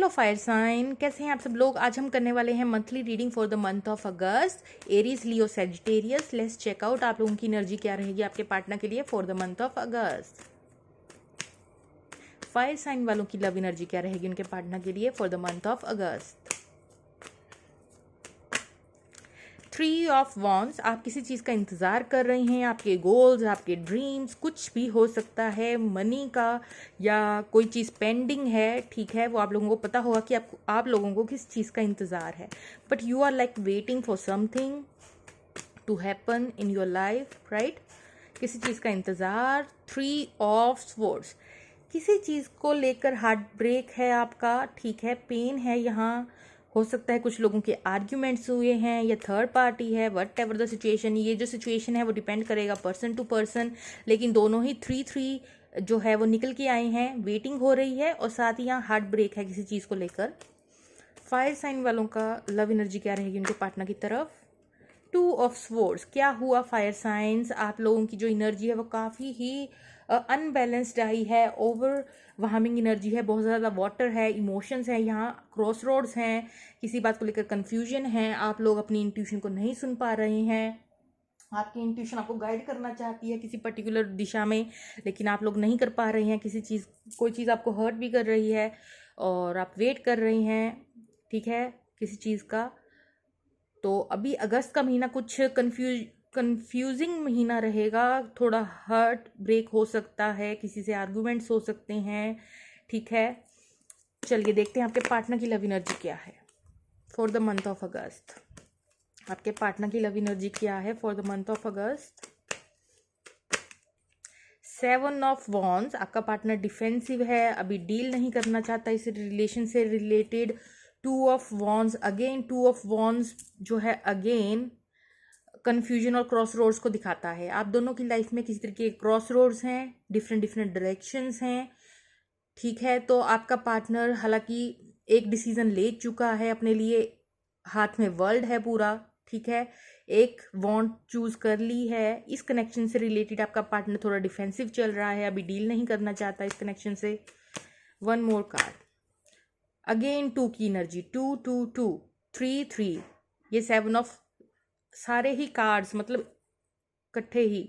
Hello fire sign, कैसे हैं आप सब लोग। आज हम करने वाले हैं monthly reading for the month of August. Aries, Leo, Sagittarius. Let's check out आप लोगों की एनर्जी क्या रहेगी आपके पार्टनर के लिए for the month of August. Fire sign वालों की लव एनर्जी क्या रहेगी उनके पार्टनर के लिए for the month of August. 3 of wands, आप किसी चीज़ का इंतज़ार कर रहे हैं, आपके गोल्स, आपके ड्रीम्स, कुछ भी हो सकता है, मनी का या कोई चीज़ पेंडिंग है, ठीक है। वो आप लोगों को पता होगा कि आप लोगों को किस चीज़ का इंतज़ार है, but you are like waiting for something to happen in your life, right. किसी चीज़ का इंतज़ार। 3 ऑफ स्वॉर्ड्स, किसी चीज़ को लेकर हार्ट ब्रेक है आपका, ठीक है, पेन है यहाँ। हो सकता है कुछ लोगों के आर्ग्यूमेंट्स हुए हैं या थर्ड पार्टी है, वट एवर द सिचुएशन। ये जो सिचुएशन है वो डिपेंड करेगा पर्सन टू पर्सन, लेकिन दोनों ही 3 जो है वो निकल के आए हैं। वेटिंग हो रही है और साथ ही यहाँ हार्ट ब्रेक है किसी चीज़ को लेकर। फायर साइन वालों का लव एनर्जी क्या रहेगी उनके पार्टनर की तरफ। 2 ऑफ स्वॉर्ड्स, क्या हुआ फायर साइंस, आप लोगों की जो एनर्जी है वो काफ़ी ही अनबैलेंस्ड आई है, ओवर वार्मिंग एनर्जी है, बहुत ज़्यादा वाटर है, इमोशंस हैं यहाँ, क्रॉस रोड्स हैं, किसी बात को लेकर कन्फ्यूजन है, आप लोग अपनी इंट्यूशन को नहीं सुन पा रहे हैं। आपकी इंट्यूशन आपको गाइड करना चाहती है किसी पर्टिकुलर दिशा में, लेकिन आप लोग नहीं कर पा रहे हैं। कोई चीज़ आपको हर्ट भी कर रही है और आप वेट कर रही हैं, ठीक है, किसी चीज़ का। तो अभी अगस्त का महीना कुछ कंफ्यूजिंग महीना रहेगा, थोड़ा हर्ट ब्रेक हो सकता है, किसी से आर्गुमेंट्स हो सकते हैं, ठीक है। चलिए देखते हैं आपके पार्टनर की लव एनर्जी क्या है फॉर द मंथ ऑफ अगस्त। आपके पार्टनर की लव एनर्जी क्या है for the month of August. 7 of wands, आपका पार्टनर डिफेंसिव है, अभी डील नहीं करना चाहता इस रिलेशन से related. 2 of wands, again 2 of wands जो है अगेन कन्फ्यूजन और क्रॉस रोड्स को दिखाता है। आप दोनों की लाइफ में किसी तरीके के क्रॉस रोड्स हैं, डिफरेंट डायरेक्शंस हैं, ठीक है। तो आपका पार्टनर हालांकि एक डिसीजन ले चुका है अपने लिए, हाथ में वर्ल्ड है पूरा, ठीक है, एक वॉन्ट चूज कर ली है। इस कनेक्शन से रिलेटेड आपका पार्टनर थोड़ा डिफेंसिव चल रहा है, अभी डील नहीं करना चाहता इस कनेक्शन से। 1 मोर कार्ड, अगेन 2 की एनर्जी, 2 2 2 3 3, ये 7 ऑफ, सारे ही कार्ड्स मतलब इकट्ठे ही।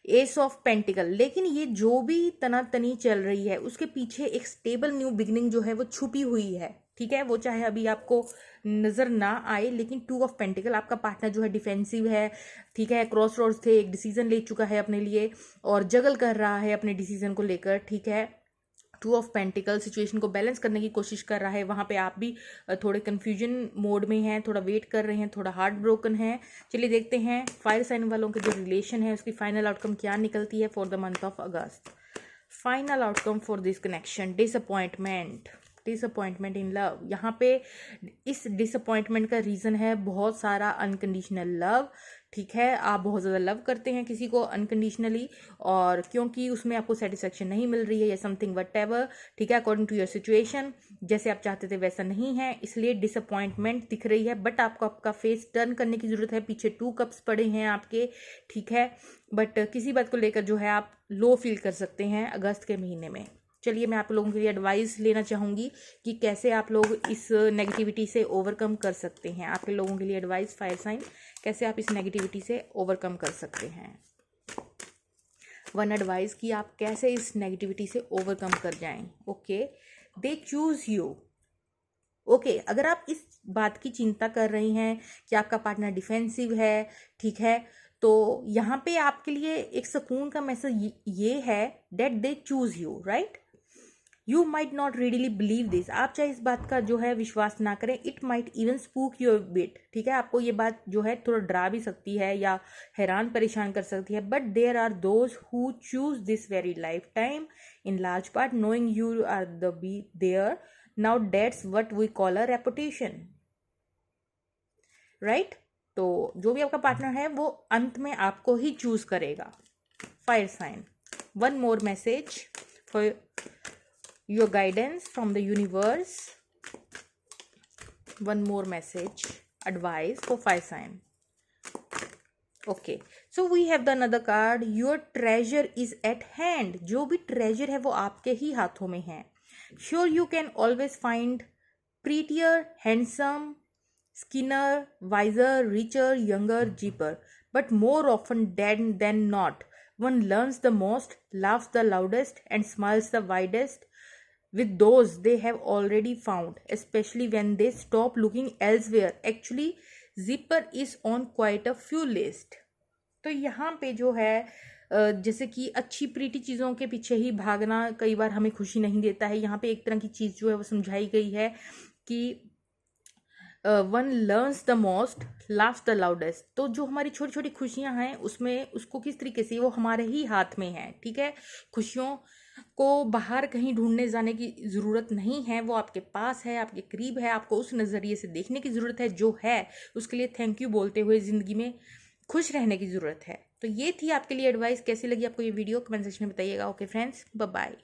एस ऑफ पेंटिकल, लेकिन ये जो भी तनातनी चल रही है उसके पीछे एक स्टेबल न्यू बिगिनिंग जो है वो छुपी हुई है, ठीक है। वो चाहे अभी आपको नजर ना आए, लेकिन 2 ऑफ पेंटिकल, आपका पार्टनर जो है डिफेंसिव है, ठीक है, क्रॉस रोड्स थे, एक डिसीजन ले चुका है अपने लिए और जगल कर रहा है अपने डिसीजन को लेकर, ठीक है। 2 ऑफ पेंटिकल सिचुएशन को बैलेंस करने की कोशिश कर रहा है, वहाँ पे आप भी थोड़े कन्फ्यूजन मोड में हैं, थोड़ा वेट कर रहे हैं, थोड़ा हार्ट ब्रोकन है। चलिए देखते हैं फायर साइन वालों के जो रिलेशन है उसकी फाइनल आउटकम क्या निकलती है for the month of August. Final outcome for this connection, disappointment in love. यहाँ पे इस डिसअपॉइंटमेंट का रीज़न है बहुत सारा अनकंडीशनल लव, ठीक है। आप बहुत ज़्यादा लव करते हैं किसी को अनकंडीशनली, और क्योंकि उसमें आपको सेटिस्फेक्शन नहीं मिल रही है या समथिंग वट एवर, ठीक है, अकॉर्डिंग टू योर सिचुएशन, जैसे आप चाहते थे वैसा नहीं है, इसलिए डिसअपॉइंटमेंट दिख रही है। बट आपको आपका फेस टर्न करने की ज़रूरत है, पीछे 2 कप्स पड़े हैं आपके, ठीक है। बट किसी बात को लेकर जो है आप लो फील कर सकते हैं अगस्त के महीने में। चलिए मैं आप लोगों के लिए एडवाइस लेना चाहूँगी कि कैसे आप लोग इस नेगेटिविटी से ओवरकम कर सकते हैं। आपके लोगों के लिए एडवाइस फायर साइन, कैसे आप इस नेगेटिविटी से ओवरकम कर सकते हैं। 1 एडवाइस कि आप कैसे इस नेगेटिविटी से ओवरकम कर जाएं। Okay, they choose you. Okay, अगर आप इस बात की चिंता कर रही हैं कि आपका पार्टनर डिफेंसिव है, ठीक है, तो यहाँ पे आपके लिए एक सुकून का मैसेज ये है that they choose you, right. You might not really believe this, आप चाहे इस बात का जो है विश्वास ना करें, it might even spook your bit, ठीक है। आपको ये बात जो है थोड़ा डरा भी सकती है या हैरान परेशान कर सकती है, but there are those who choose this very life time in large part knowing you are the be there now, that's what we call a reputation, right. तो जो भी आपका पार्टनर है वो अंत में आपको ही चूज करेगा। Fire sign, 1 more message for your guidance from the universe, 1 more message, advice for fire sign. Okay, so we have the another card, your treasure is at hand, जो भी treasure है वो आपके ही हाथों में है, sure you can always find prettier, handsome, skinner, wiser, richer, younger, cheaper. But more often than not, one learns the most, laughs the loudest, and smiles the widest with those they have already found, especially when they stop looking elsewhere. Actually, zipper is on quite a few list. तो यहाँ पे जो है जैसे कि अच्छी प्रीति चीज़ों के पीछे ही भागना कई बार हमें खुशी नहीं देता है। यहाँ पे एक तरह की चीज़ जो है वो समझाई गई है कि one learns the most, laughs the loudest. तो जो हमारी छोटी छोटी खुशियाँ हैं उसमें उसको किस तरीके से, वो हमारे ही हाथ में है, ठीक है। खुशियों को बाहर कहीं ढूंढने जाने की ज़रूरत नहीं है, वो आपके पास है, आपके करीब है। आपको उस नज़रिए से देखने की ज़रूरत है जो है, उसके लिए थैंक यू बोलते हुए ज़िंदगी में खुश रहने की ज़रूरत है। तो ये थी आपके लिए एडवाइस। कैसी लगी आपको ये वीडियो, कमेंट सेक्शन में बताइएगा। Okay friends, bye bye.